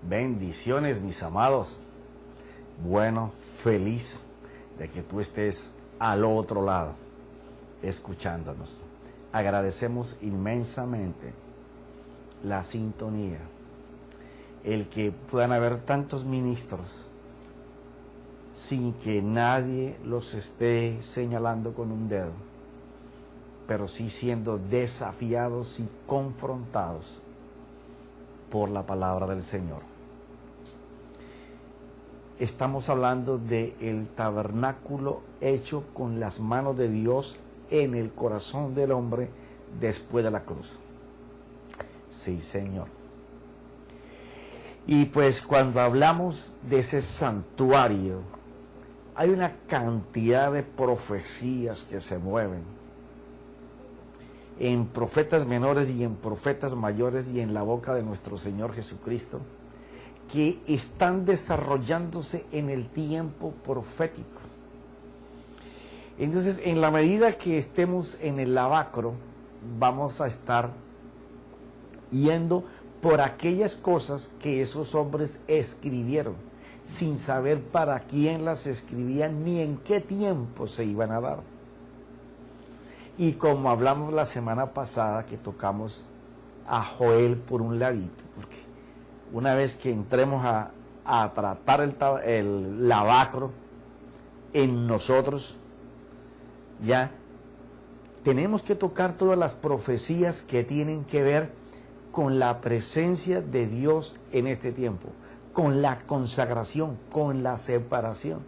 Bendiciones, mis amados. Bueno, feliz de que tú estés al otro lado, escuchándonos. Agradecemos inmensamente la sintonía, el que puedan haber tantos ministros sin que nadie los esté señalando con un dedo, pero sí siendo desafiados y confrontados por la palabra del Señor. Estamos hablando del tabernáculo hecho con las manos de Dios en el corazón del hombre después de la cruz. Sí, Señor. Y pues cuando hablamos de ese santuario, hay una cantidad de profecías que se mueven en profetas menores y en profetas mayores y en la boca de nuestro Señor Jesucristo, que están desarrollándose en el tiempo profético. Entonces, en la medida que estemos en el lavacro, vamos a estar yendo por aquellas cosas que esos hombres escribieron, sin saber para quién las escribían ni en qué tiempo se iban a dar. Y como hablamos la semana pasada, que tocamos a Joel por un ladito, porque una vez que entremos a tratar el lavacro en nosotros, ya tenemos que tocar todas las profecías que tienen que ver con la presencia de Dios en este tiempo, con la consagración, con la separación,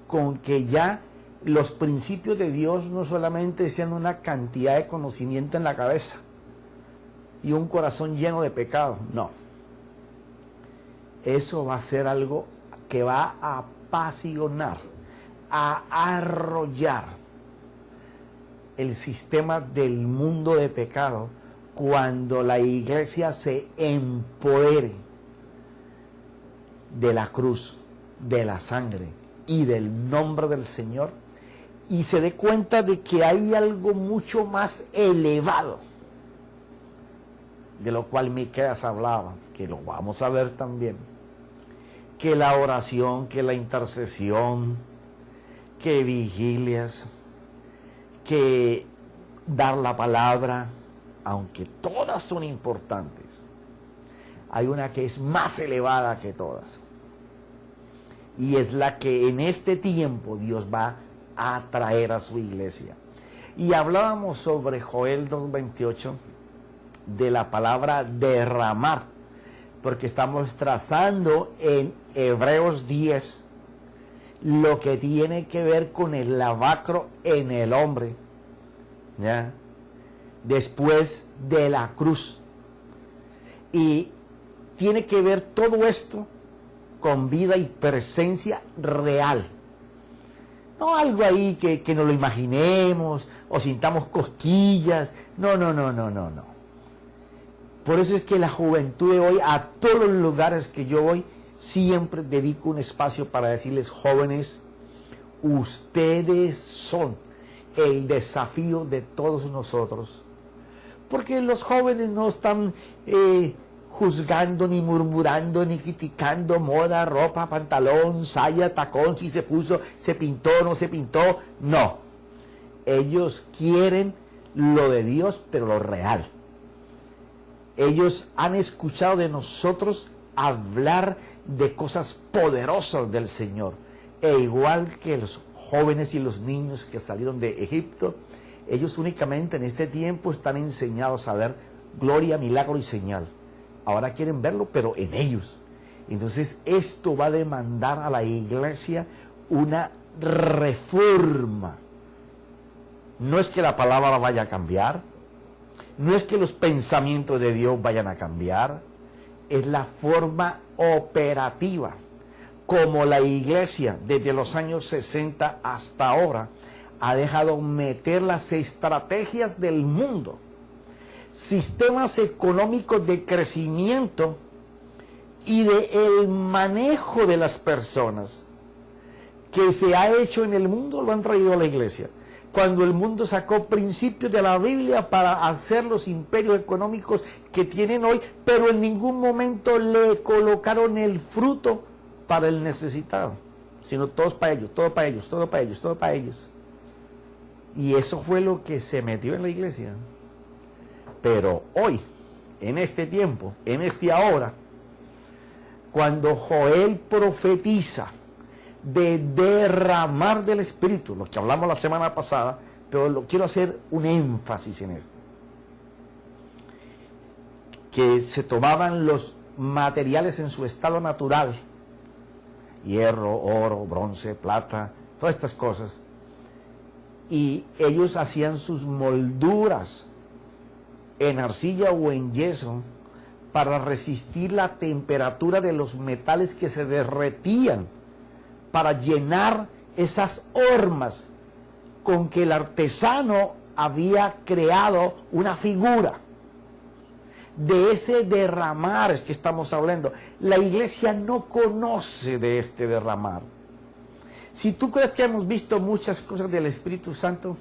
con que ya los principios de Dios no solamente sean una cantidad de conocimiento en la cabeza y un corazón lleno de pecado, no. Eso va a ser algo que va a apasionar, a arrollar el sistema del mundo de pecado cuando la iglesia se empodere de la cruz, de la sangre y del nombre del Señor y se dé cuenta de que hay algo mucho más elevado, de lo cual Miqueas hablaba, que lo vamos a ver también, que la oración, que la intercesión, que vigilias, que dar la palabra, aunque todas son importantes, hay una que es más elevada que todas. Y es la que en este tiempo Dios va a traer a su iglesia. Y hablábamos sobre Joel 2:28, de la palabra derramar, porque estamos trazando en Hebreos 10 lo que tiene que ver con el lavacro en el hombre, ¿ya? Después de la cruz. Y tiene que ver todo esto con vida y presencia real. No algo ahí que nos lo imaginemos o sintamos cosquillas. No. Por eso es que la juventud de hoy, a todos los lugares que yo voy, siempre dedico un espacio para decirles: jóvenes, ustedes son el desafío de todos nosotros. Porque los jóvenes no están juzgando, ni murmurando, ni criticando moda, ropa, pantalón, saya, tacón, si se puso, se pintó, no se pintó. No. Ellos quieren lo de Dios, pero lo real. Ellos han escuchado de nosotros hablar de cosas poderosas del Señor. E igual que los jóvenes y los niños que salieron de Egipto, ellos únicamente en este tiempo están enseñados a ver gloria, milagro y señal. Ahora quieren verlo, pero en ellos. Entonces esto va a demandar a la iglesia una reforma. No es que la palabra vaya a cambiar, no es que los pensamientos de Dios vayan a cambiar, es la forma operativa, como la iglesia desde los años 60 hasta ahora ha dejado meter las estrategias del mundo, sistemas económicos de crecimiento y de el manejo de las personas que se ha hecho en el mundo, lo han traído a la iglesia. cuando el mundo sacó principios de la Biblia para hacer los imperios económicos que tienen hoy, pero en ningún momento le colocaron el fruto para el necesitado, sino todos para ellos, todo para ellos, todo para ellos, todo para ellos. Y eso fue lo que se metió en la iglesia. Pero hoy, en este tiempo, en este ahora, cuando Joel profetiza de derramar del Espíritu, lo que hablamos la semana pasada, pero quiero hacer un énfasis en esto, que se tomaban los materiales en su estado natural, hierro, oro, bronce, plata, todas estas cosas, y ellos hacían sus molduras en arcilla o en yeso para resistir la temperatura de los metales que se derretían, para llenar esas hormas con que el artesano había creado una figura. De ese derramar es que estamos hablando. La iglesia no conoce de este derramar. Si tú crees que hemos visto muchas cosas del Espíritu Santo,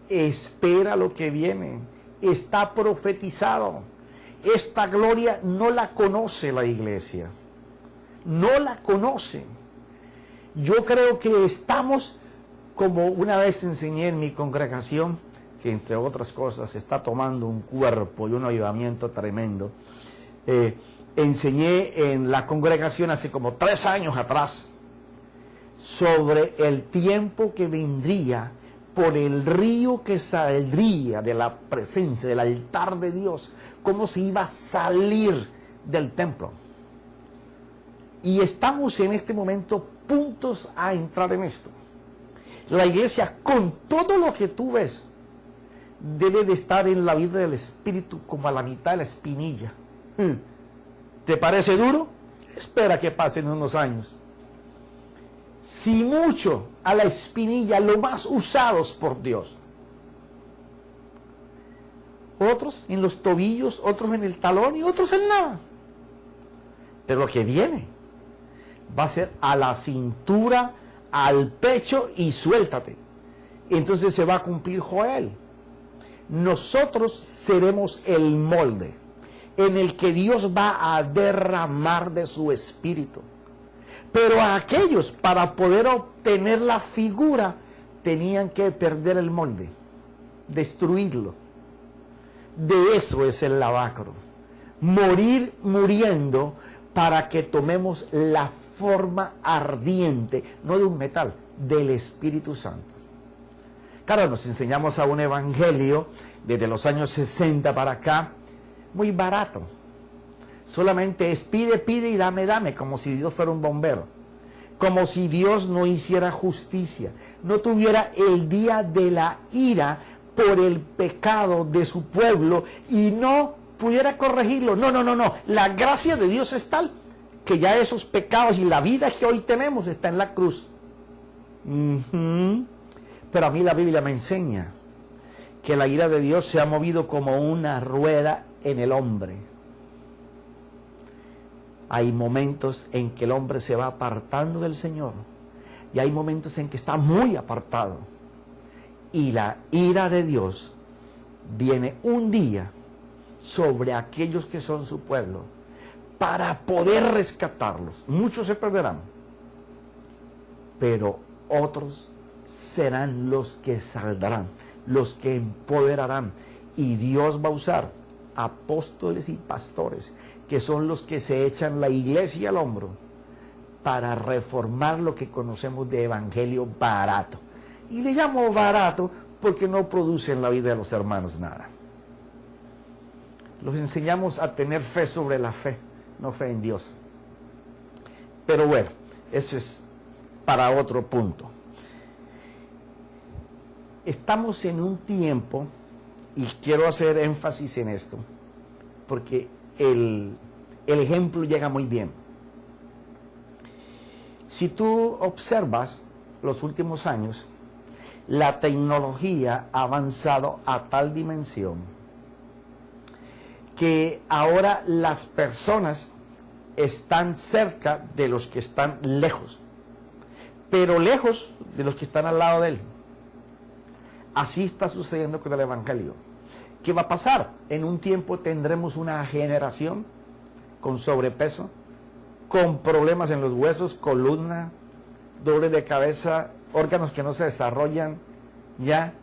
espera lo que viene. Está profetizado. Esta gloria no la conoce la iglesia. No la conoce. Yo creo que estamos, como una vez enseñé en mi congregación, que entre otras cosas está tomando un cuerpo y un avivamiento tremendo. Enseñé en la congregación hace como 3 años atrás sobre el tiempo que vendría por el río que saldría de la presencia, del altar de Dios, cómo se iba a salir del templo. Y estamos en este momento puntos a entrar en esto. La iglesia, con todo lo que tú ves, debe de estar en la vida del Espíritu como a la mitad de la espinilla. ¿Te parece duro? Espera que pasen unos años. Si mucho, a la espinilla, lo más usados por Dios. Otros en los tobillos, otros en el talón y otros en nada. Pero lo que viene va a ser a la cintura, al pecho y suéltate. Entonces se va a cumplir Joel. Nosotros seremos el molde en el que Dios va a derramar de su Espíritu. Pero a aquellos, para poder obtener la figura, tenían que perder el molde, destruirlo. De eso es el lavacro. Morir muriendo para que tomemos la forma ardiente, no de un metal, del Espíritu Santo. Claro, nos enseñamos a un evangelio desde los años 60 para acá, muy barato. Solamente es pide, pide y dame, dame, como si Dios fuera un bombero. Como si Dios no hiciera justicia, no tuviera el día de la ira por el pecado de su pueblo y no pudiera corregirlo. No, no, no, no. La gracia de Dios es tal que ya esos pecados y la vida que hoy tenemos está en la cruz. Pero a mí la Biblia me enseña que la ira de Dios se ha movido como una rueda en el hombre. Hay momentos en que el hombre se va apartando del Señor y hay momentos en que está muy apartado. Y la ira de Dios viene un día sobre aquellos que son su pueblo para poder rescatarlos. Muchos se perderán, pero otros serán los que saldrán, los que empoderarán. Y Dios va a usar apóstoles y pastores, que son los que se echan la iglesia al hombro para reformar lo que conocemos de evangelio barato. Y le llamo barato porque no produce en la vida de los hermanos nada. Los enseñamos a tener fe sobre la fe, no fe en Dios. Pero bueno, eso es para otro punto. Estamos en un tiempo, y quiero hacer énfasis en esto, porque el ejemplo llega muy bien. Si tú observas los últimos años, la tecnología ha avanzado a tal dimensión que ahora las personas están cerca de los que están lejos, pero lejos de los que están al lado de él. Así está sucediendo con el Evangelio. ¿Qué va a pasar? En un tiempo tendremos una generación con sobrepeso, con problemas en los huesos, columna, doble de cabeza, órganos que no se desarrollan, ya.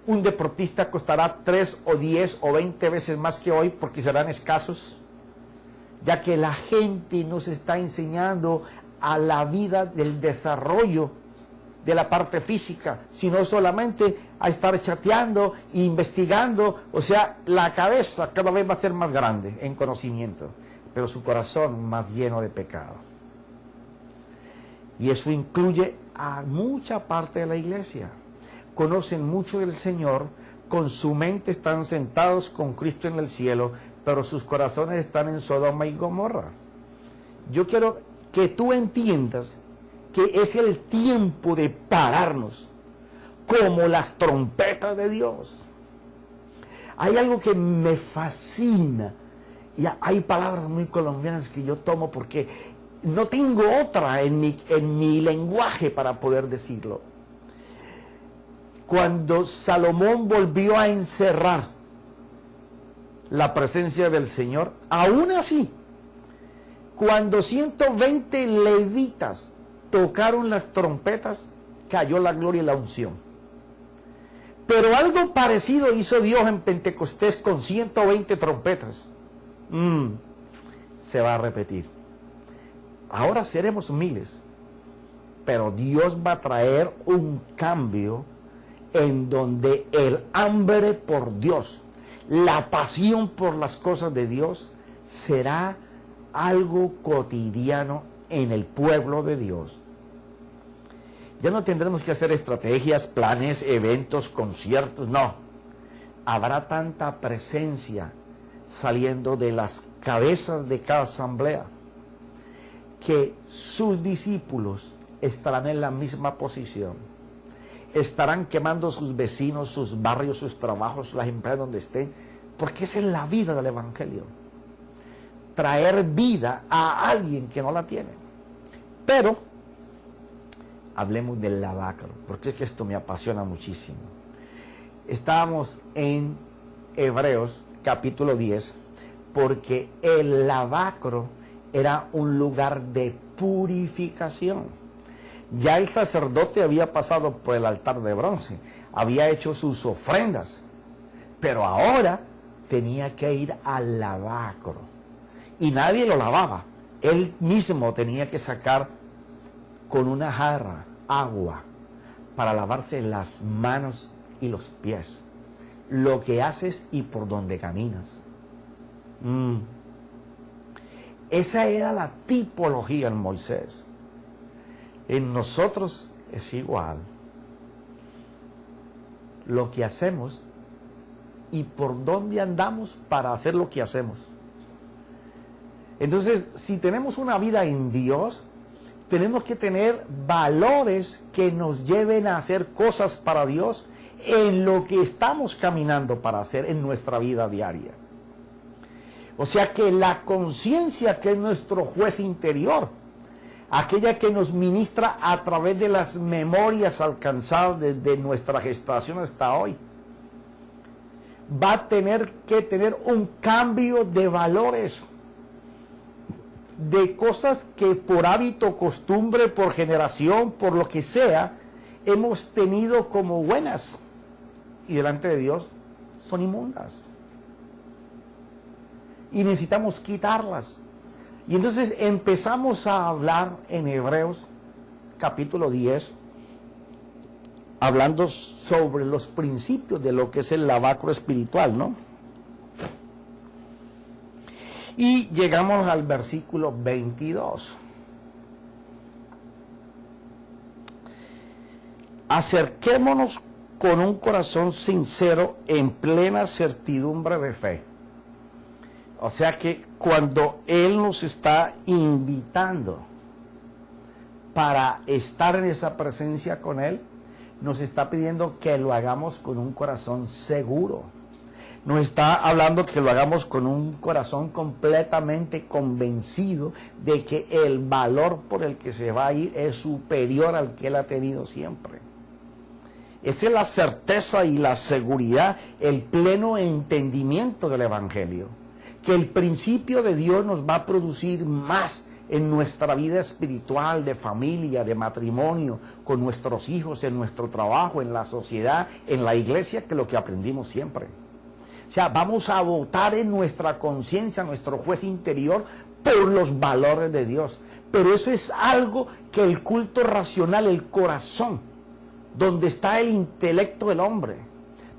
Un deportista costará 3 o 10 o 20 veces más que hoy porque serán escasos, ya que la gente nos está enseñando a la vida del desarrollo de la parte física, sino solamente a estar chateando e investigando. O sea, la cabeza cada vez va a ser más grande en conocimiento, pero su corazón más lleno de pecado. Y eso incluye a mucha parte de la iglesia. Conocen mucho del Señor, con su mente están sentados con Cristo en el cielo, pero sus corazones están en Sodoma y Gomorra. Yo quiero que tú entiendas que es el tiempo de pararnos como las trompetas de Dios. Hay algo que me fascina, y hay palabras muy colombianas que yo tomo porque no tengo otra en mi lenguaje para poder decirlo. Cuando Salomón volvió a encerrar la presencia del Señor, aún así, cuando 120 levitas tocaron las trompetas, cayó la gloria y la unción. Pero algo parecido hizo Dios en Pentecostés con 120 trompetas. Se va a repetir. Ahora seremos miles, pero Dios va a traer un cambio en donde el hambre por Dios, la pasión por las cosas de Dios, será algo cotidiano en el pueblo de Dios. Ya no tendremos que hacer estrategias, planes, eventos, conciertos, no. Habrá tanta presencia saliendo de las cabezas de cada asamblea que sus discípulos estarán en la misma posición. Estarán quemando sus vecinos, sus barrios, sus trabajos, las empresas donde estén, porque esa es la vida del Evangelio. Traer vida a alguien que no la tiene. Pero hablemos del lavacro, porque es que esto me apasiona muchísimo. Estábamos en Hebreos capítulo 10, porque el lavacro era un lugar de purificación. Ya el sacerdote había pasado por el altar de bronce, había hecho sus ofrendas, pero ahora tenía que ir al lavacro. Y nadie lo lavaba, él mismo tenía que sacar con una jarra agua para lavarse las manos y los pies, lo que haces y por donde caminas. Esa era la tipología en Moisés. En nosotros es igual. Lo que hacemos y por dónde andamos para hacer lo que hacemos. Entonces, si tenemos una vida en Dios, tenemos que tener valores que nos lleven a hacer cosas para Dios en lo que estamos caminando para hacer en nuestra vida diaria. O sea que la conciencia, que es nuestro juez interior, aquella que nos ministra a través de las memorias alcanzadas desde nuestra gestación hasta hoy, va a tener que tener un cambio de valores, de cosas que por hábito, costumbre, por generación, por lo que sea, hemos tenido como buenas y delante de Dios son inmundas. Y necesitamos quitarlas. Y entonces empezamos a hablar en Hebreos capítulo 10, hablando sobre los principios de lo que es el lavacro espiritual, ¿no? Y llegamos al versículo 22. Acerquémonos con un corazón sincero en plena certidumbre de fe. O sea que cuando Él nos está invitando para estar en esa presencia con Él, nos está pidiendo que lo hagamos con un corazón seguro. Nos está hablando que lo hagamos con un corazón completamente convencido de que el valor por el que se va a ir es superior al que Él ha tenido siempre. Esa es la certeza y la seguridad, el pleno entendimiento del Evangelio. Que el principio de Dios nos va a producir más en nuestra vida espiritual, de familia, de matrimonio, con nuestros hijos, en nuestro trabajo, en la sociedad, en la iglesia, que lo que aprendimos siempre. O sea, vamos a votar en nuestra conciencia, nuestro juez interior, por los valores de Dios. Pero eso es algo que el culto racional, el corazón, donde está el intelecto del hombre,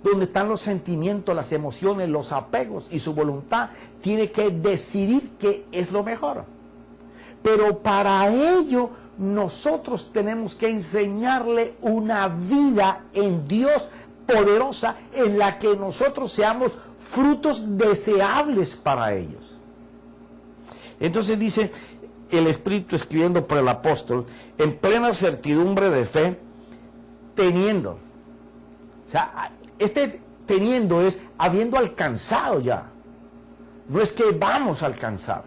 donde están los sentimientos, las emociones, los apegos y su voluntad, tiene que decidir qué es lo mejor. Pero para ello nosotros tenemos que enseñarle una vida en Dios poderosa, en la que nosotros seamos frutos deseables para ellos. Entonces dice el Espíritu escribiendo por el apóstol, en plena certidumbre de fe, teniendo. O sea, este teniendo es habiendo alcanzado ya. No es que vamos a alcanzar.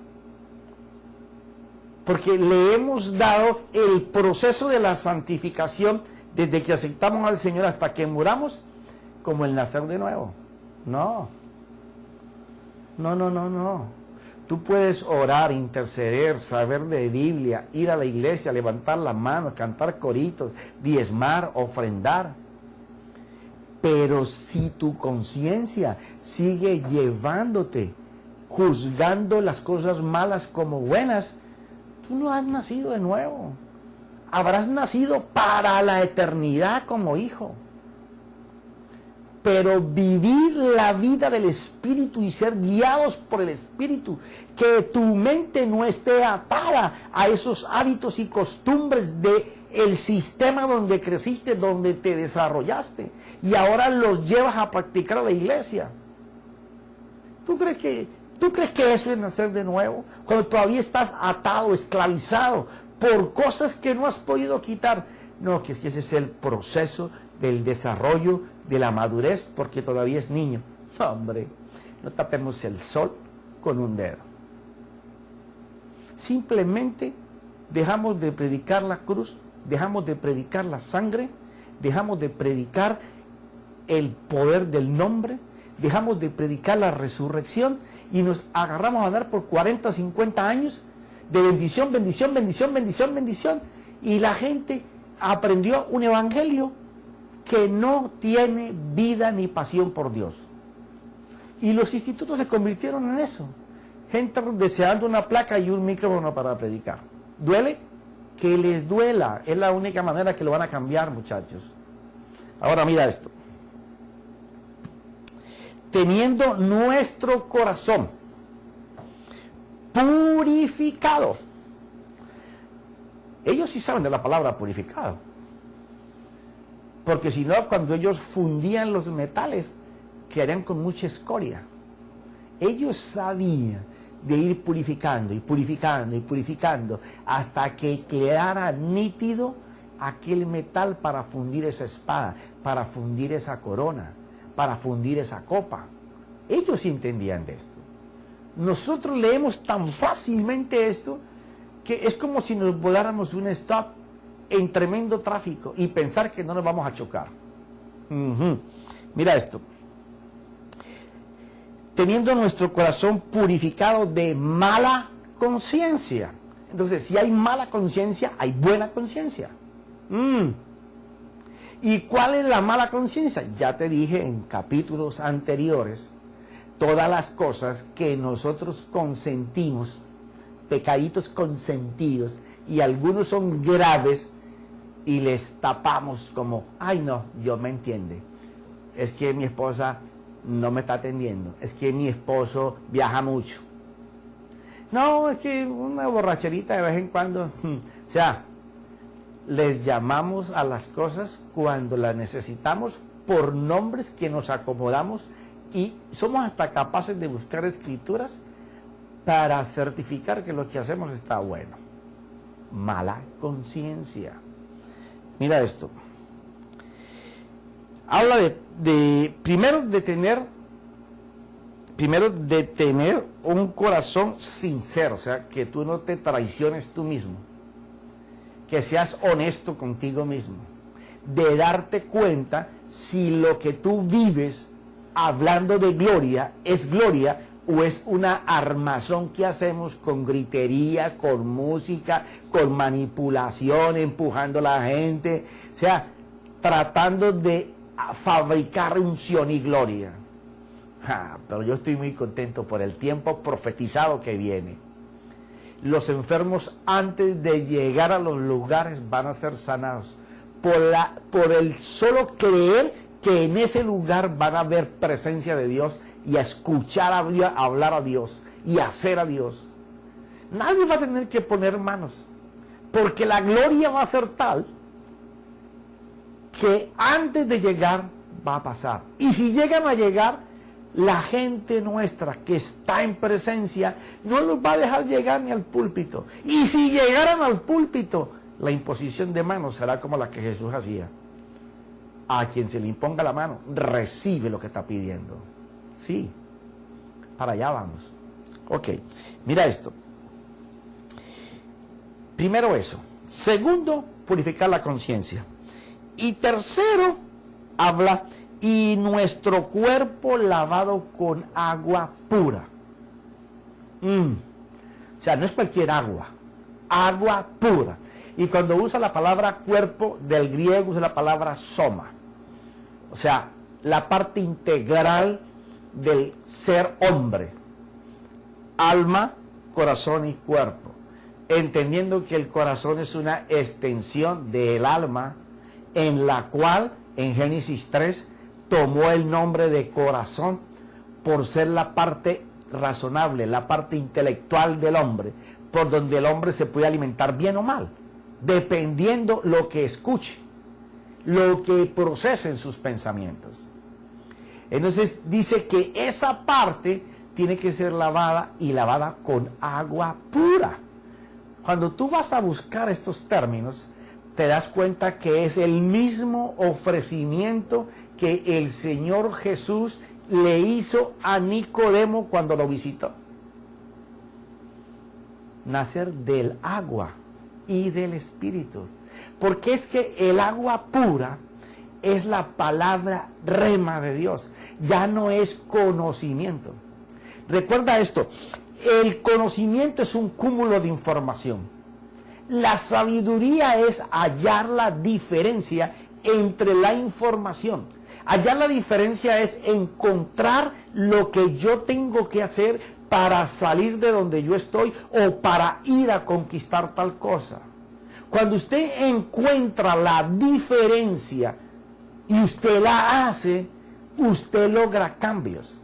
Porque le hemos dado el proceso de la santificación desde que aceptamos al Señor hasta que muramos, como el nacer de nuevo. No. Tú puedes orar, interceder, saber de Biblia, ir a la iglesia, levantar las manos, cantar coritos, diezmar, ofrendar. Pero si tu conciencia sigue llevándote, juzgando las cosas malas como buenas, tú no has nacido de nuevo. Habrás nacido para la eternidad como hijo. Pero vivir la vida del Espíritu y ser guiados por el Espíritu, que tu mente no esté atada a esos hábitos y costumbres del sistema donde creciste, donde te desarrollaste, y ahora los llevas a practicar a la iglesia. ¿Tú crees que eso es nacer de nuevo? Cuando todavía estás atado, esclavizado por cosas que no has podido quitar. No, que es que ese es el proceso del desarrollo, de la madurez, porque todavía es niño. No, hombre, no tapemos el sol con un dedo. Simplemente dejamos de predicar la cruz, dejamos de predicar la sangre, dejamos de predicar el poder del nombre, dejamos de predicar la resurrección y nos agarramos a dar por 40, 50 años de bendición, bendición, bendición, bendición, bendición. Y la gente aprendió un evangelio que no tiene vida ni pasión por Dios. Y los institutos se convirtieron en eso. Gente deseando una placa y un micrófono para predicar. ¿Duele? Que les duela. Es la única manera que lo van a cambiar, muchachos. Ahora mira esto. Teniendo nuestro corazón purificado. Ellos sí saben de la palabra purificado. Porque si no, cuando ellos fundían los metales, quedarían con mucha escoria. Ellos sabían de ir purificando y purificando y purificando hasta que quedara nítido aquel metal para fundir esa espada, para fundir esa corona, para fundir esa copa. Ellos entendían de esto. Nosotros leemos tan fácilmente esto que es como si nos voláramos un stop en tremendo tráfico y pensar que no nos vamos a chocar. Mira esto. Teniendo nuestro corazón purificado de mala conciencia. Entonces, si hay mala conciencia, hay buena conciencia. ¿Y cuál es la mala conciencia? Ya te dije en capítulos anteriores, todas las cosas que nosotros consentimos, pecaditos consentidos, y algunos son graves, y les tapamos como, ay no, Dios me entiende. Es que mi esposa no me está atendiendo. Es que mi esposo viaja mucho. No, es que una borracherita de vez en cuando. O sea, les llamamos a las cosas cuando las necesitamos por nombres que nos acomodamos y somos hasta capaces de buscar escrituras para certificar que lo que hacemos está bueno. Mala conciencia. Mira esto. Habla primero de tener un corazón sincero, o sea, que tú no te traiciones tú mismo, que seas honesto contigo mismo. de darte cuenta si lo que tú vives hablando de gloria es gloria o es una armazón que hacemos con gritería, con música, con manipulación, empujando a la gente, o sea, tratando de fabricar unción y gloria. Pero yo estoy muy contento por el tiempo profetizado que viene. Los enfermos antes de llegar a los lugares van a ser sanados por el solo creer que en ese lugar van a haber presencia de Dios y a escuchar a Dios, a hablar a Dios y a hacer a Dios. Nadie va a tener que poner manos, porque la gloria va a ser tal que antes de llegar va a pasar. Y si llegan a llegar, la gente nuestra que está en presencia no los va a dejar llegar ni al púlpito. Y si llegaran al púlpito, la imposición de manos será como la que Jesús hacía. A quien se le imponga la mano, recibe lo que está pidiendo. Sí, para allá vamos. Ok, mira esto. Primero eso. Segundo, purificar la conciencia. Y tercero, habla, y nuestro cuerpo lavado con agua pura. O sea, no es cualquier agua, agua pura. Y cuando usa la palabra cuerpo, del griego usa la palabra soma. O sea, la parte integral del ser hombre. Alma, corazón y cuerpo. Entendiendo que el corazón es una extensión del alma, en la cual, en Génesis 3, tomó el nombre de corazón por ser la parte razonable, la parte intelectual del hombre, por donde el hombre se puede alimentar bien o mal, dependiendo lo que escuche, lo que procese en sus pensamientos. Entonces dice que esa parte tiene que ser lavada y lavada con agua pura. Cuando tú vas a buscar estos términos, te das cuenta que es el mismo ofrecimiento que el Señor Jesús le hizo a Nicodemo cuando lo visitó. Nacer del agua y del Espíritu. Porque es que el agua pura es la palabra rema de Dios. Ya no es conocimiento. Recuerda esto, el conocimiento es un cúmulo de información. La sabiduría es hallar la diferencia entre la información. Hallar la diferencia es encontrar lo que yo tengo que hacer para salir de donde yo estoy o para ir a conquistar tal cosa. Cuando usted encuentra la diferencia y usted la hace, usted logra cambios.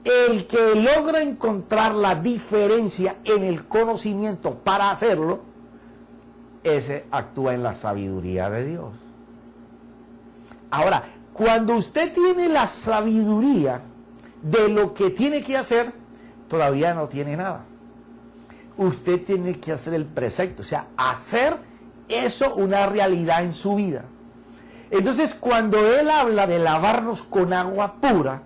El que logra encontrar la diferencia en el conocimiento para hacerlo, ese actúa en la sabiduría de Dios. Ahora, cuando usted tiene la sabiduría de lo que tiene que hacer, todavía no tiene nada. Usted tiene que hacer el precepto, o sea, hacer eso una realidad en su vida. Entonces, cuando él habla de lavarnos con agua pura,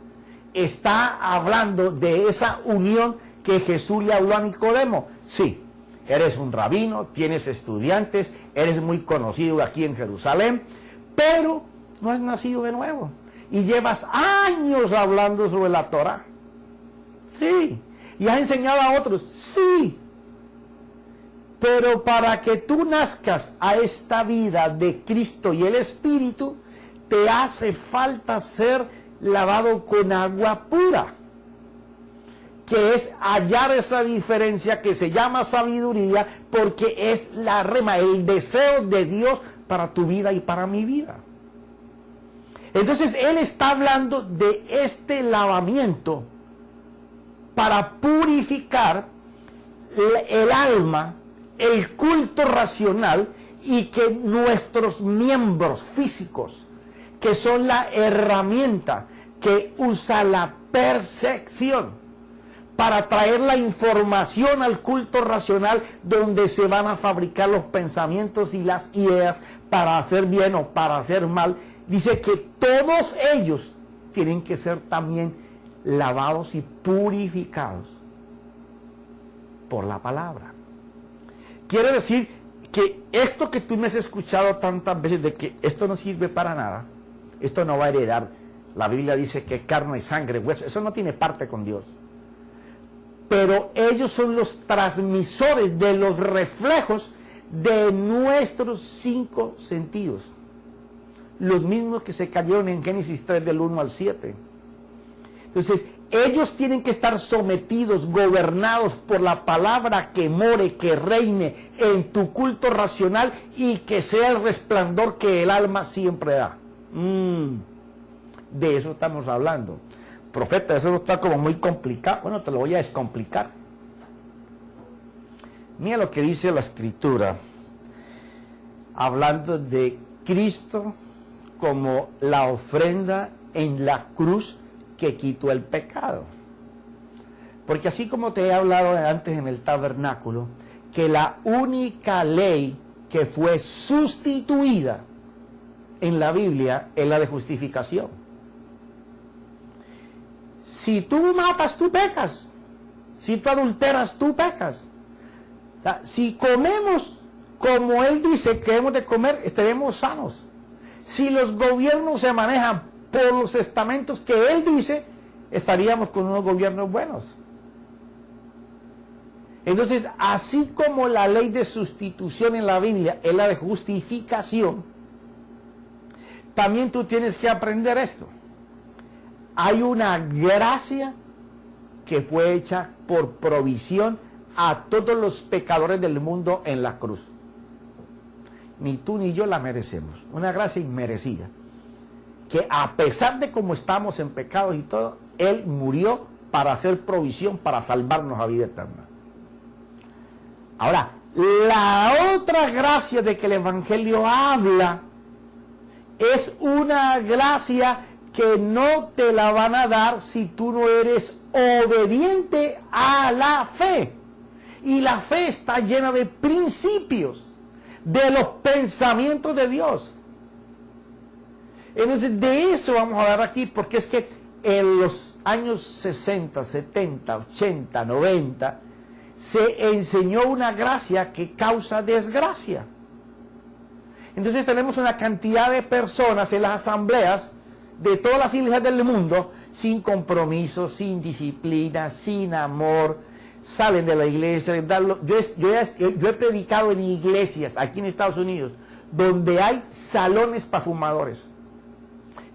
está hablando de esa unión que Jesús le habló a Nicodemo. Sí, eres un rabino, tienes estudiantes, eres muy conocido aquí en Jerusalén, pero no has nacido de nuevo y llevas años hablando sobre la Torah. Sí, y has enseñado a otros. Sí, pero para que tú nazcas a esta vida de Cristo y el Espíritu, te hace falta ser lavado con agua pura, que es hallar esa diferencia que se llama sabiduría, porque es la rema, el deseo de Dios para tu vida y para mi vida. Entonces él está hablando de este lavamiento para purificar el alma, el culto racional, y que nuestros miembros físicos, que son la herramienta que usa la percepción para traer la información al culto racional, donde se van a fabricar los pensamientos y las ideas para hacer bien o para hacer mal. Dice que todos ellos tienen que ser también lavados y purificados por la palabra. Quiere decir que esto que tú me has escuchado tantas veces de que esto no sirve para nada, esto no va a heredar. La Biblia dice que carne, sangre, hueso, eso no tiene parte con Dios. Pero ellos son los transmisores de los reflejos de nuestros 5 sentidos. Los mismos que se cayeron en Génesis 3 del 1 al 7. Entonces, ellos tienen que estar sometidos, gobernados por la palabra que more, que reine en tu culto racional y que sea el resplandor que el alma siempre da. De eso estamos hablando. Profeta, eso no está como muy complicado. Bueno, te lo voy a descomplicar. Mira lo que dice la Escritura, hablando de Cristo como la ofrenda en la cruz que quitó el pecado. Porque así como te he hablado antes en el tabernáculo, que la única ley que fue sustituida en la Biblia es la de justificación. Si tú matas, tú pecas. Si tú adulteras, tú pecas. O sea, si comemos como Él dice que hemos de comer, estaremos sanos. Si los gobiernos se manejan por los estamentos que Él dice, estaríamos con unos gobiernos buenos. Entonces, así como la ley de sustitución en la Biblia es la de justificación, también tú tienes que aprender esto. Hay una gracia que fue hecha por provisión a todos los pecadores del mundo en la cruz. Ni tú ni yo la merecemos. Una gracia inmerecida. Que a pesar de cómo estamos en pecados y todo, Él murió para hacer provisión, para salvarnos a vida eterna. Ahora, la otra gracia de que el Evangelio habla es una gracia que no te la van a dar si tú no eres obediente a la fe. Y la fe está llena de principios, de los pensamientos de Dios. Entonces, de eso vamos a hablar aquí, porque es que en los años 60, 70, 80, 90, se enseñó una gracia que causa desgracia. Entonces tenemos una cantidad de personas en las asambleas de todas las iglesias del mundo, sin compromiso, sin disciplina, sin amor, salen de la iglesia. Yo he predicado en iglesias aquí en Estados Unidos, donde hay salones para fumadores.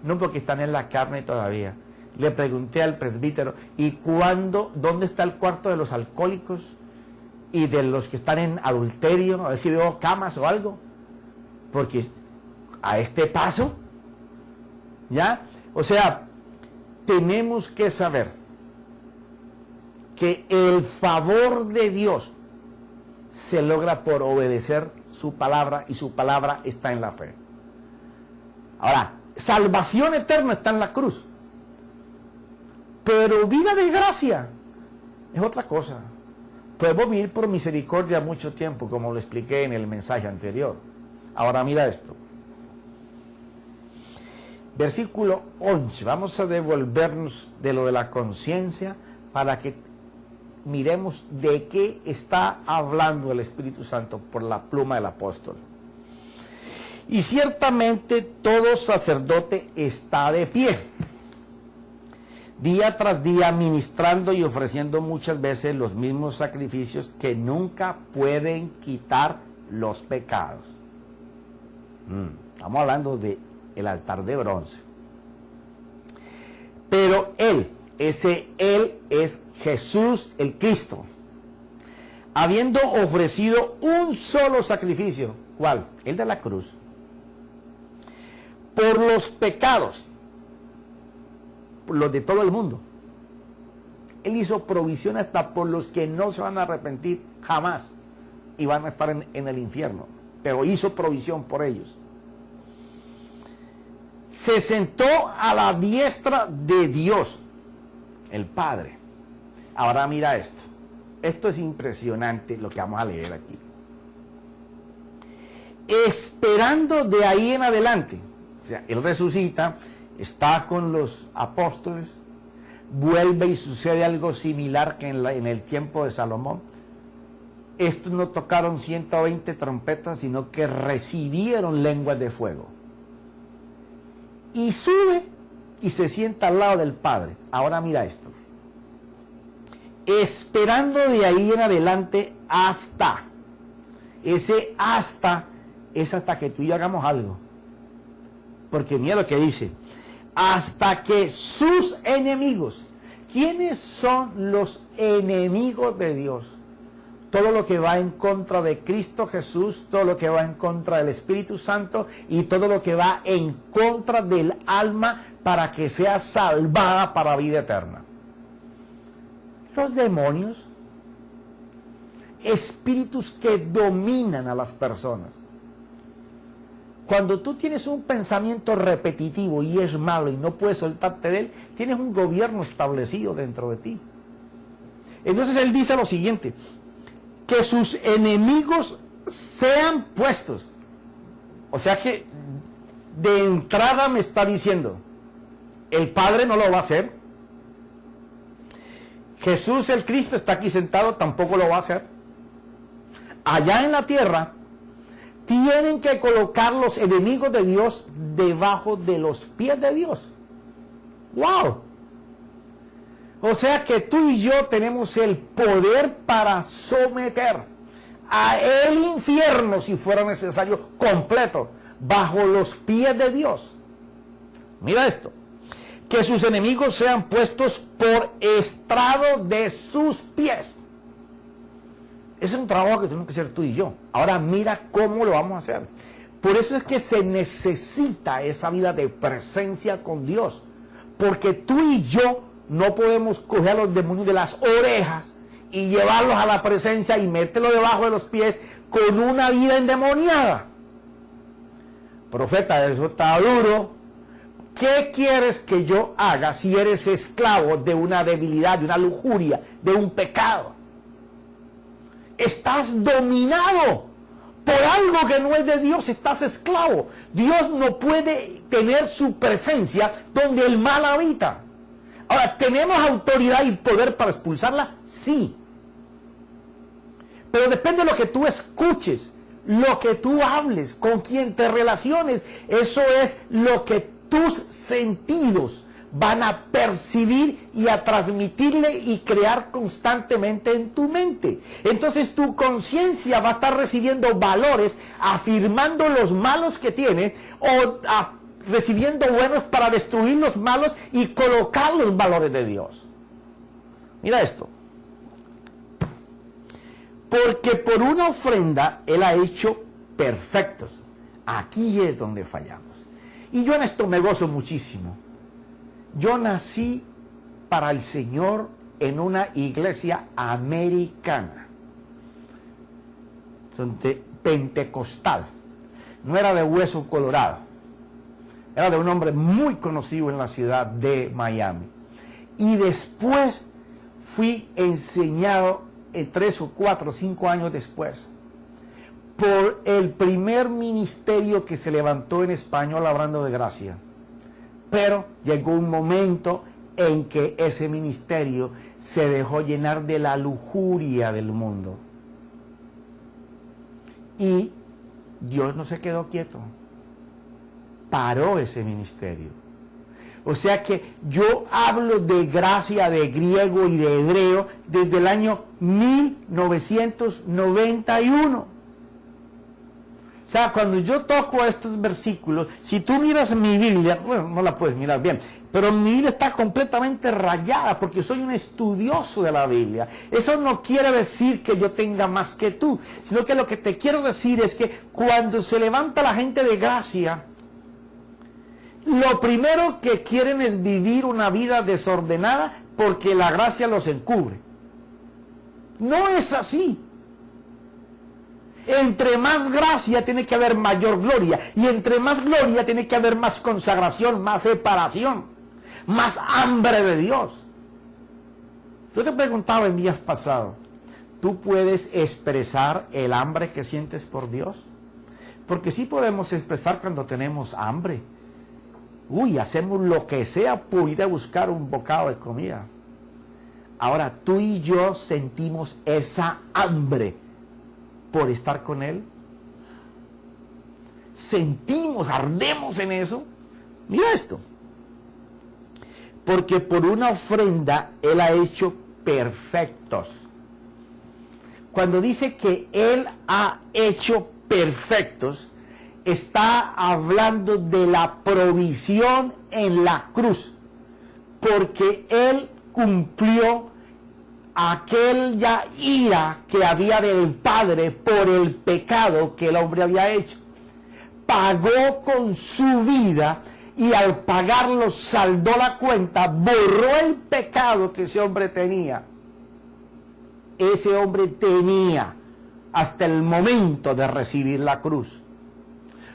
No porque están en la carne todavía. Le pregunté al presbítero, ¿y dónde está el cuarto de los alcohólicos y de los que están en adulterio? A ver si veo camas o algo. Porque a este paso, ¿ya? O sea, tenemos que saber que el favor de Dios se logra por obedecer su palabra, y su palabra está en la fe. Ahora, salvación eterna está en la cruz, pero vida de gracia es otra cosa. Podemos vivir por misericordia mucho tiempo, como lo expliqué en el mensaje anterior. Ahora mira esto. Versículo 11. Vamos a devolvernos de lo de la conciencia para que miremos de qué está hablando el Espíritu Santo por la pluma del apóstol. Y ciertamente todo sacerdote está de pie, día tras día, ministrando y ofreciendo muchas veces los mismos sacrificios que nunca pueden quitar los pecados. Estamos hablando de el altar de bronce. Pero Él es Jesús el Cristo, habiendo ofrecido un solo sacrificio. ¿Cuál? El de la cruz. Por los pecados, por los de todo el mundo. Él hizo provisión hasta por los que no se van a arrepentir jamás y van a estar en el infierno. Pero hizo provisión por ellos. Se sentó a la diestra de Dios, el Padre. Ahora mira esto. Esto es impresionante lo que vamos a leer aquí. Esperando de ahí en adelante. O sea, Él resucita, está con los apóstoles, vuelve y sucede algo similar que en el tiempo de Salomón. estos no tocaron 120 trompetas, sino que recibieron lenguas de fuego. Y sube y se sienta al lado del Padre. Ahora mira esto. Esperando de ahí en adelante hasta. Ese hasta es hasta que tú y yo hagamos algo. Porque mira lo que dice. Hasta que sus enemigos. ¿Quiénes son los enemigos de Dios? Todo lo que va en contra de Cristo Jesús, todo lo que va en contra del Espíritu Santo y todo lo que va en contra del alma para que sea salvada para vida eterna. Los demonios, espíritus que dominan a las personas. Cuando tú tienes un pensamiento repetitivo y es malo y no puedes soltarte de él, tienes un gobierno establecido dentro de ti. Entonces él dice lo siguiente, que sus enemigos sean puestos. O sea que de entrada me está diciendo, el Padre no lo va a hacer. Jesús el Cristo está aquí sentado, tampoco lo va a hacer. Allá en la tierra, tienen que colocar los enemigos de Dios debajo de los pies de Dios. ¡Wow! O sea que tú y yo tenemos el poder para someter a el infierno, si fuera necesario, completo, bajo los pies de Dios. Mira esto. Que sus enemigos sean puestos por estrado de sus pies. Ese es un trabajo que tenemos que hacer tú y yo. Ahora mira cómo lo vamos a hacer. Por eso es que se necesita esa vida de presencia con Dios. Porque tú y yo no podemos coger a los demonios de las orejas y llevarlos a la presencia y meterlos debajo de los pies con una vida endemoniada. Profeta, eso está duro. ¿Qué quieres que yo haga si eres esclavo de una debilidad, de una lujuria, de un pecado? Estás dominado por algo que no es de Dios, estás esclavo. Dios no puede tener su presencia donde el mal habita. Ahora, ¿tenemos autoridad y poder para expulsarla? Sí. Pero depende de lo que tú escuches, lo que tú hables, con quien te relaciones. Eso es lo que tus sentidos van a percibir y a transmitirle y crear constantemente en tu mente. Entonces tu conciencia va a estar recibiendo valores, afirmando los malos que tiene o recibiendo buenos para destruir los malos y colocar los valores de Dios. Mira esto. Porque por una ofrenda Él ha hecho perfectos. Aquí es donde fallamos. Y yo en esto me gozo muchísimo. Yo nací para el Señor en una iglesia americana, pentecostal. No era de hueso colorado. Era de un hombre muy conocido en la ciudad de Miami. Y después fui enseñado 3 o 4 o 5 años después por el primer ministerio que se levantó en español hablando de gracia. Pero llegó un momento en que ese ministerio se dejó llenar de la lujuria del mundo. Y Dios no se quedó quieto. Paró ese ministerio. O sea que yo hablo de gracia, de griego y de hebreo desde el año 1991. O sea, cuando yo toco estos versículos, si tú miras mi Biblia, bueno, no la puedes mirar bien, pero mi Biblia está completamente rayada porque soy un estudioso de la Biblia. Eso no quiere decir que yo tenga más que tú, sino que lo que te quiero decir es que cuando se levanta la gente de gracia, lo primero que quieren es vivir una vida desordenada porque la gracia los encubre. No es así. Entre más gracia tiene que haber mayor gloria. Y entre más gloria tiene que haber más consagración, más separación, más hambre de Dios. Yo te preguntaba en días pasados, ¿tú puedes expresar el hambre que sientes por Dios? Porque sí podemos expresar cuando tenemos hambre. Uy, hacemos lo que sea por ir a buscar un bocado de comida. Ahora, tú y yo sentimos esa hambre por estar con Él? Sentimos, ardemos en eso. Mira esto. Porque por una ofrenda Él ha hecho perfectos. Cuando dice que Él ha hecho perfectos, está hablando de la provisión en la cruz. Porque Él cumplió aquella ira que había del Padre por el pecado que el hombre había hecho. Pagó con su vida y al pagarlo saldó la cuenta, borró el pecado que ese hombre tenía. Ese hombre tenía hasta el momento de recibir la cruz.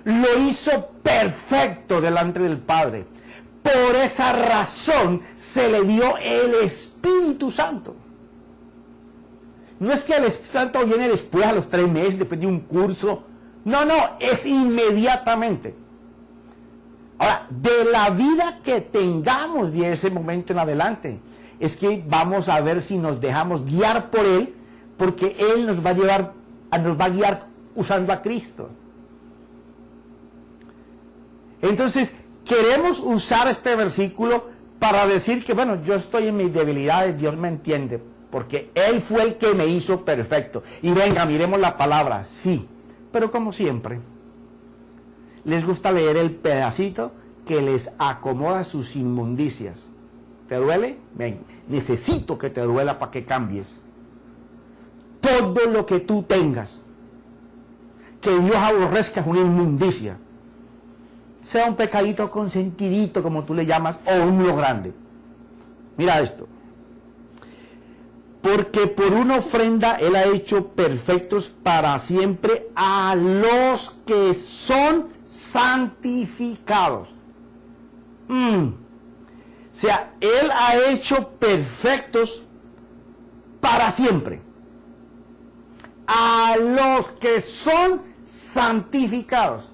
Lo hizo perfecto delante del Padre. Por esa razón se le dio el Espíritu Santo. No es que el Espíritu Santo viene después, a los 3 meses, después de un curso. No, no, es inmediatamente. Ahora, de la vida que tengamos de ese momento en adelante, es que vamos a ver si nos dejamos guiar por Él, porque Él nos va a guiar usando a Cristo. Entonces, queremos usar este versículo para decir que, bueno, yo estoy en mis debilidades, Dios me entiende, porque Él fue el que me hizo perfecto. Y venga, miremos la palabra, sí, pero como siempre, les gusta leer el pedacito que les acomoda sus inmundicias. ¿Te duele? Ven, necesito que te duela para que cambies. Todo lo que tú tengas, que Dios aborrezca, es una inmundicia. Sea un pecadito consentidito, como tú le llamas, o uno grande. Mira esto. Porque por una ofrenda Él ha hecho perfectos para siempre a los que son santificados. O sea, Él ha hecho perfectos para siempre a los que son santificados.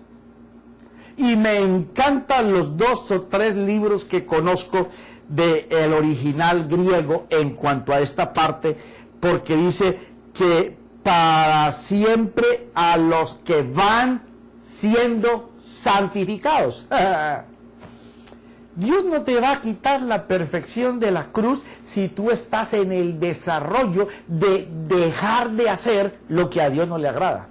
Y me encantan los 2 o 3 libros que conozco del original griego en cuanto a esta parte, porque dice que para siempre a los que van siendo santificados. Dios no te va a quitar la perfección de la cruz si tú estás en el desarrollo de dejar de hacer lo que a Dios no le agrada.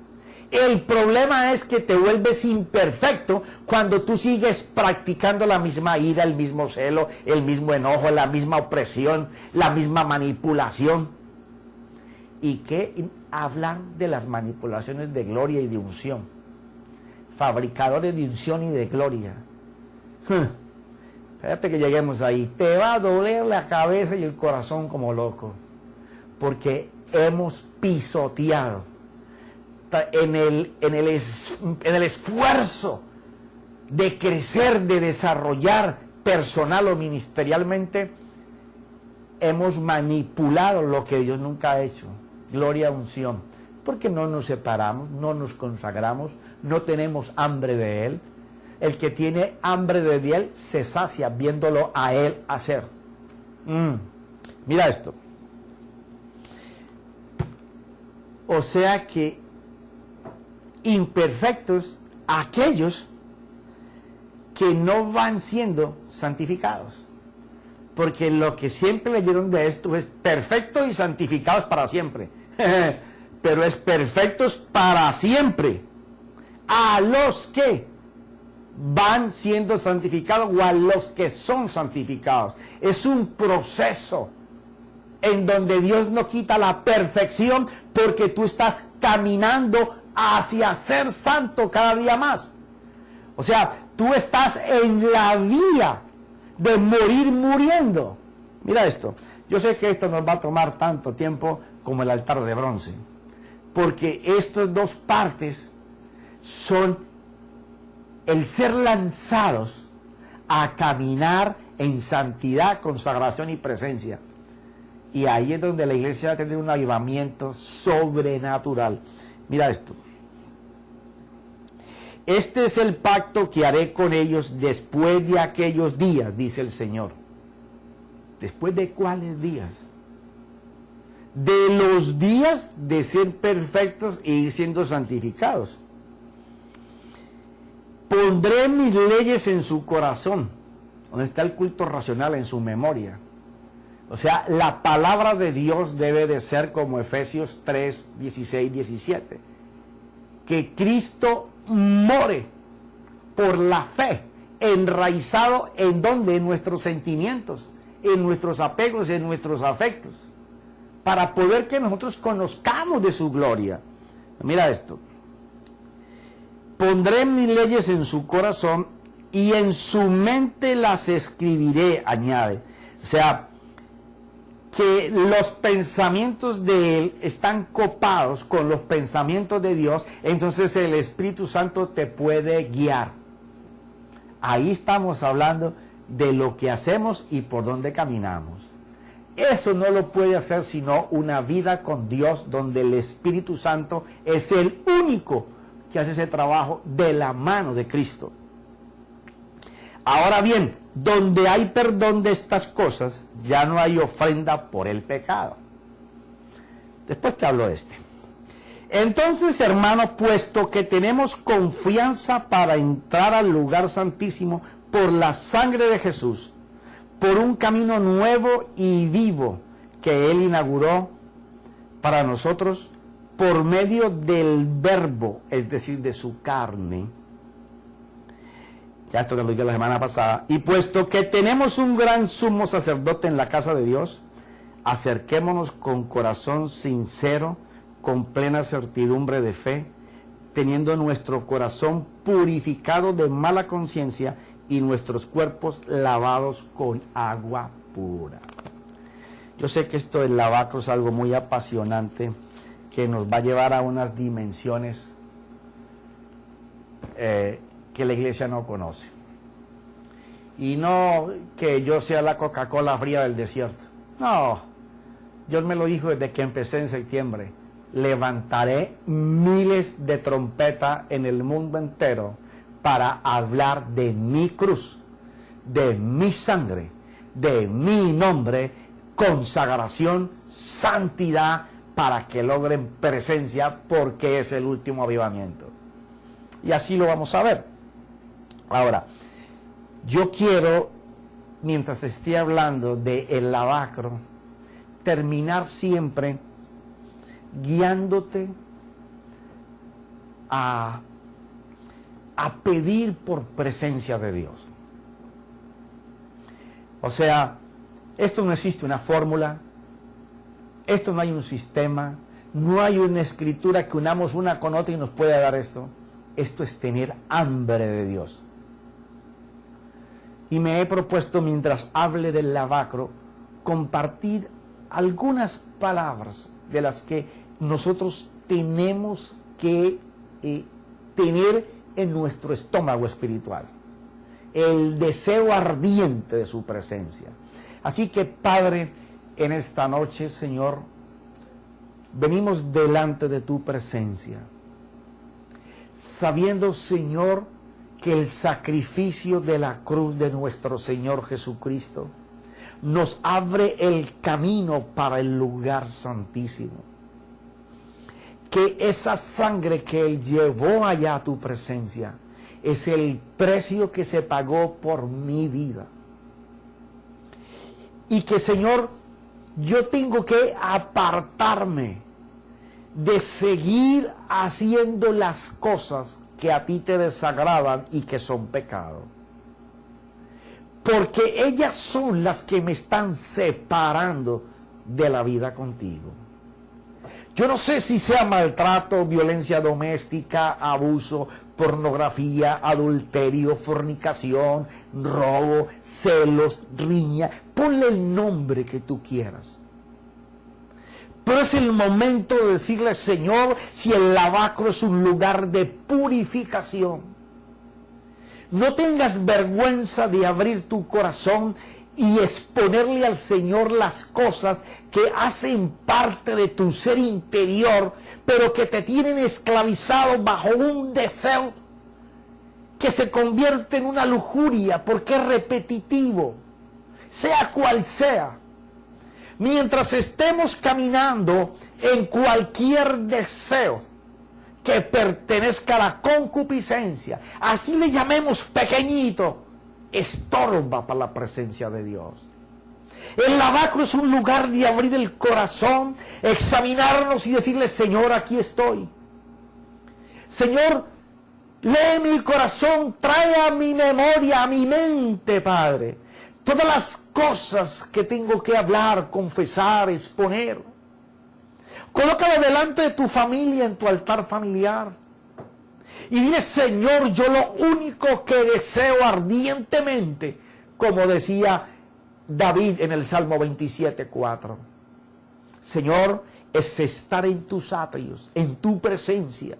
El problema es que te vuelves imperfecto cuando tú sigues practicando la misma ira, el mismo celo, el mismo enojo, la misma opresión, la misma manipulación. ¿Y qué hablan de las manipulaciones de gloria y de unción? Fabricadores de unción y de gloria. Fíjate que lleguemos ahí. Te va a doler la cabeza y el corazón como loco, porque hemos pisoteado en el esfuerzo de crecer, de desarrollar personal o ministerialmente, hemos manipulado lo que Dios nunca ha hecho. Gloria a unción. Porque no nos separamos, no nos consagramos, no tenemos hambre de Él. El que tiene hambre de Él se sacia viéndolo a Él hacer. Mira esto. O sea que imperfectos aquellos que no van siendo santificados. Porque lo que siempre leyeron de esto es perfectos y santificados para siempre. Pero es perfectos para siempre a los que van siendo santificados o a los que son santificados. Es un proceso en donde Dios no quita la perfección porque tú estás caminando hacia ser santo cada día más. O sea, tú estás en la vía de morir muriendo. Mira esto. Yo sé que esto nos va a tomar tanto tiempo como el altar de bronce, porque estas 2 partes son el ser lanzados a caminar en santidad, consagración y presencia. Y ahí es donde la iglesia va a tener un avivamiento sobrenatural. Mira esto. Este es el pacto que haré con ellos después de aquellos días, dice el Señor. ¿Después de cuáles días? de los días de ser perfectos y ir siendo santificados. Pondré mis leyes en su corazón, donde está el culto racional en su memoria. O sea, la palabra de Dios debe de ser como Efesios 3, 16, 17. Que Cristo more por la fe, enraizado en donde, en nuestros sentimientos, en nuestros apegos, en nuestros afectos, para poder que nosotros conozcamos de su gloria. Mira esto. Pondré mis leyes en su corazón y en su mente las escribiré, añade. O sea, que los pensamientos de él están copados con los pensamientos de Dios, entonces el Espíritu Santo te puede guiar. Ahí estamos hablando de lo que hacemos y por dónde caminamos. Eso no lo puede hacer sino una vida con Dios, donde el Espíritu Santo es el único que hace ese trabajo de la mano de Cristo. Ahora bien, donde hay perdón de estas cosas, ya no hay ofrenda por el pecado. Después te hablo de este. Entonces, hermanos, puesto que tenemos confianza para entrar al lugar santísimo por la sangre de Jesús, por un camino nuevo y vivo que Él inauguró para nosotros, por medio del verbo, es decir, de su carne. Ya esto te lo dije la semana pasada. Y puesto que tenemos un gran sumo sacerdote en la casa de Dios, acerquémonos con corazón sincero, con plena certidumbre de fe, teniendo nuestro corazón purificado de mala conciencia y nuestros cuerpos lavados con agua pura. Yo sé que esto del lavacro es algo muy apasionante, que nos va a llevar a unas dimensiones que la iglesia no conoce. Y no que yo sea la Coca-Cola fría del desierto. No, Dios me lo dijo desde que empecé en septiembre. Levantaré miles de trompetas en el mundo entero para hablar de mi cruz, de mi sangre, de mi nombre, consagración, santidad, para que logren presencia, porque es el último avivamiento. Y así lo vamos a ver. Ahora, yo quiero, mientras esté hablando del lavacro, terminar siempre guiándote a pedir por presencia de Dios. O sea, esto no existe una fórmula, esto no hay un sistema, no hay una escritura que unamos una con otra y nos pueda dar esto. Esto es tener hambre de Dios. Y me he propuesto, mientras hable del lavacro, compartir algunas palabras de las que nosotros tenemos que tener en nuestro estómago espiritual. El deseo ardiente de su presencia. Así que, Padre, en esta noche, Señor, venimos delante de tu presencia, sabiendo, Señor, que el sacrificio de la cruz de nuestro Señor Jesucristo nos abre el camino para el lugar santísimo. Que esa sangre que Él llevó allá a tu presencia es el precio que se pagó por mi vida. Y que, Señor, yo tengo que apartarme de seguir haciendo las cosas que a ti te desagradan y que son pecado. Porque ellas son las que me están separando de la vida contigo. Yo no sé si sea maltrato, violencia doméstica, abuso, pornografía, adulterio, fornicación, robo, celos, riña. Ponle el nombre que tú quieras. Pero es el momento de decirle, Señor, si el lavacro es un lugar de purificación, no tengas vergüenza de abrir tu corazón y exponerle al Señor las cosas que hacen parte de tu ser interior, pero que te tienen esclavizado bajo un deseo que se convierte en una lujuria porque es repetitivo, sea cual sea. mientras estemos caminando en cualquier deseo que pertenezca a la concupiscencia, así le llamemos pequeñito, estorba para la presencia de Dios. El lavacro es un lugar de abrir el corazón, examinarnos y decirle: Señor, aquí estoy. Señor, lee mi corazón, trae a mi memoria, a mi mente, Padre, todas las cosas que tengo que hablar, confesar, exponer. Colócalo delante de tu familia, en tu altar familiar. Y dile: Señor, yo lo único que deseo ardientemente, como decía David en el Salmo 27:4. Señor, es estar en tus atrios, en tu presencia.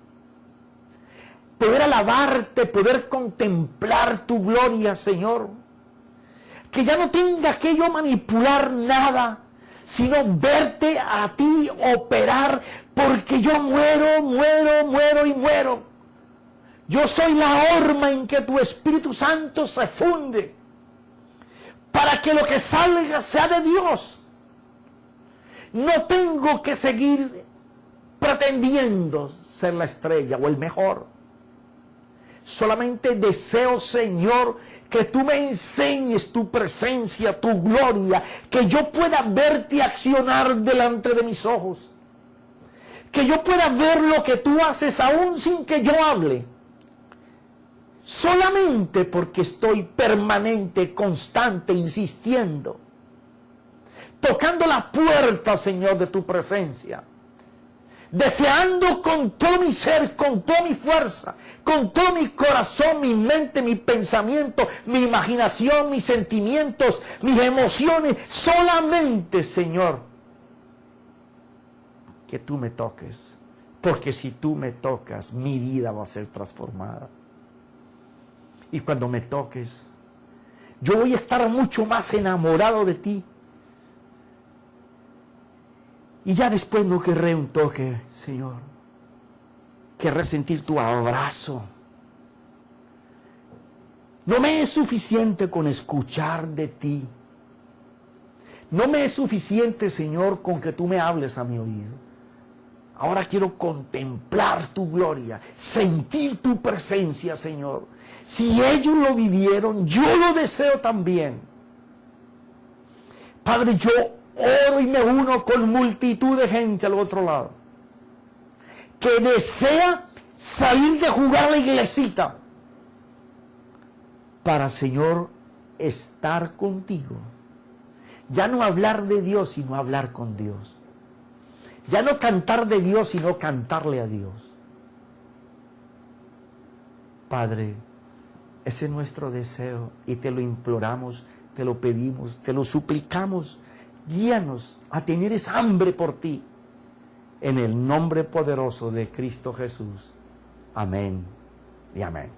Poder alabarte, poder contemplar tu gloria, Señor. Que ya no tenga que yo manipular nada, sino verte a ti operar, porque yo muero y muero. Yo soy la horma en que tu Espíritu Santo se funde, para que lo que salga sea de Dios. No tengo que seguir pretendiendo ser la estrella o el mejor. Solamente deseo, Señor, que tú me enseñes tu presencia, tu gloria, que yo pueda verte accionar delante de mis ojos, que yo pueda ver lo que tú haces aún sin que yo hable, solamente porque estoy permanente, constante, insistiendo, tocando la puerta, Señor, de tu presencia, deseando con todo mi ser, con toda mi fuerza, con todo mi corazón, mi mente, mi pensamiento, mi imaginación, mis sentimientos, mis emociones, solamente, Señor, que tú me toques, porque si tú me tocas, mi vida va a ser transformada. Y cuando me toques, yo voy a estar mucho más enamorado de ti. Y ya después no querré un toque, Señor. Querré sentir tu abrazo. No me es suficiente con escuchar de ti. No me es suficiente, Señor, con que tú me hables a mi oído. Ahora quiero contemplar tu gloria, sentir tu presencia, Señor. Si ellos lo vivieron, yo lo deseo también. Padre, yo oro y me uno con multitud de gente al otro lado, que desea salir de jugar la iglesita para, Señor, estar contigo. Ya no hablar de Dios, sino hablar con Dios. Ya no cantar de Dios, sino cantarle a Dios. Padre, ese es nuestro deseo y te lo imploramos, te lo pedimos, te lo suplicamos. Guíanos a tener esa hambre por ti, en el nombre poderoso de Cristo Jesús. Amén y amén.